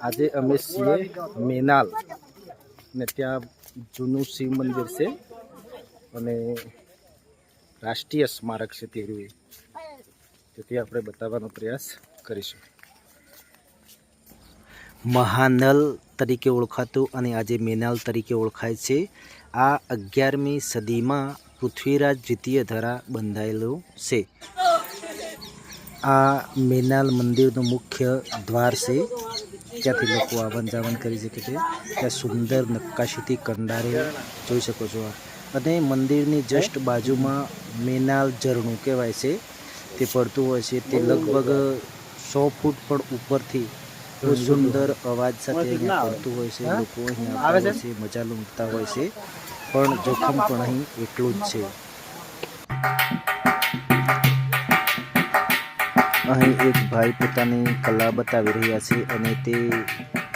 આજે અમે છીએ મેનાલ ને ત્યાં જૂનું શિવ મંદિર છે અને રાષ્ટ્રીય સ્મારક છે તેરું તેથી આપણે બતાવવાનો પ્રયાસ કરીશું. મહાનલ તરીકે ઓળખાતું અને આજે મેનાલ તરીકે ઓળખાય છે. આ 11મી સદીમાં પૃથ્વીરાજ દ્વિતીય દ્વારા બંધાયેલું છે. આ મેનાલ મંદિરનું મુખ્ય દ્વાર છે, ત્યાંથી લોકો આવન જાવન કરી શકે છે. ત્યાં સુંદર નક્કાશીથી કંડારેલ જોઈ શકો છો. અને મંદિરની જસ્ટ બાજુમાં મેનાલ ઝરણું કહેવાય છે તે પડતું હોય છે. તે લગભગ 100 ફૂટ પણ ઉપરથી બહુ સુંદર અવાજ સાથે અહીંયા પડતું હોય છે. લોકો અહીંયા આવતા હોય છે, મજા લૂંટતા હોય છે, પણ જોખમ પણ અહીં એટલું જ છે. અહીં એક ભાઈ પોતાની કલા બતાવી રહ્યા છે અને તે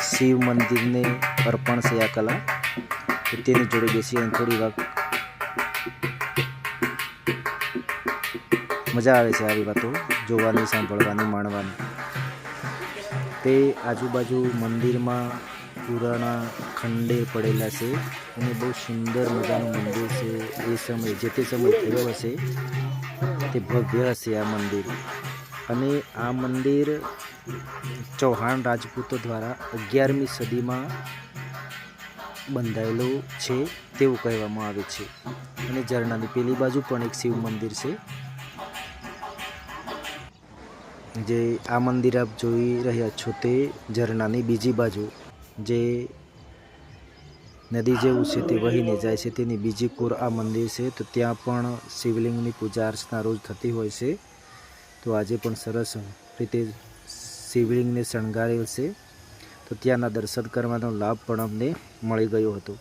શિવ મંદિરને અર્પણ છે આ કલા. તેની જોડે બેસી અને થોડી વાર મજા આવે છે આવી વાતો જોવાની, સાંભળવાની, માણવાની. તે આજુબાજુ મંદિરમાં પુરાણા ખંડે પડેલા છે અને બહુ સુંદર મજાનું મંદિર છે. એ સમય જે તે સમય થયો હશે તે ભવ્ય હશે આ મંદિર. અને આ મંદિર ચૌહાણ રાજપૂતો દ્વારા 11મી સદીમાં બંધાયેલું છે તેવું કહેવામાં આવે છે. અને ઝરણાની પેલી બાજુ પણ એક શિવ મંદિર છે. જે આ મંદિર આપ જોઈ રહ્યા છો તે ઝરણાની બીજી બાજુ જે નદી જેવું છે તે વહીને જાય છે તેની બીજી કોર આ મંદિર છે. તો ત્યાં પણ શિવલિંગની પૂજા અર્ચના રોજ થતી હોય છે. તો આજે પણ સરસ રીતે શિવલિંગને શણગારેલ છે. તો ત્યાંના દર્શન કરવાનો લાભ પણ અમને મળી ગયો હતો.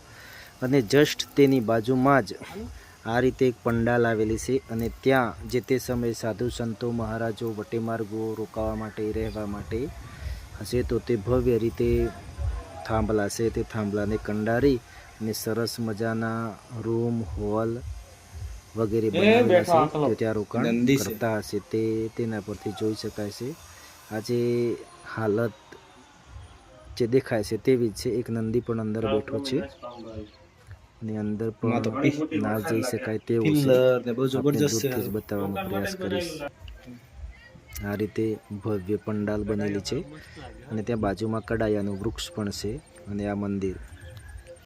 અને જસ્ટ તેની બાજુમાં જ આ રીતે એક પંડાલ આવેલી છે અને ત્યાં જે તે સમયે સાધુ સંતો, મહારાજો, વટેમાર્ગો રોકાવા માટે, રહેવા માટે હશે. તો તે ભવ્ય રીતે થાંભલા છે તે થાંભલાને કંડારી અને સરસ મજાના રૂમ, હોલ વગેરે બનાવેલા છે. તો ત્યાં રોકાણ કરતા હશે તે તેના પરથી જોઈ શકાય છે. આજે હાલત જે દેખાય છે તેવી જ છે. એક નંદી પણ અંદર બેઠો છે અને અંદર પણ ના જઈ શકાય તેવું છે. આપણે દૂરથી જ બતાવવાનો પ્રયાસ કરીશ. આ રીતે ભવ્ય પંડાલ બનેલી છે અને ત્યાં બાજુમાં કડાયાનું વૃક્ષ પણ છે અને આ મંદિર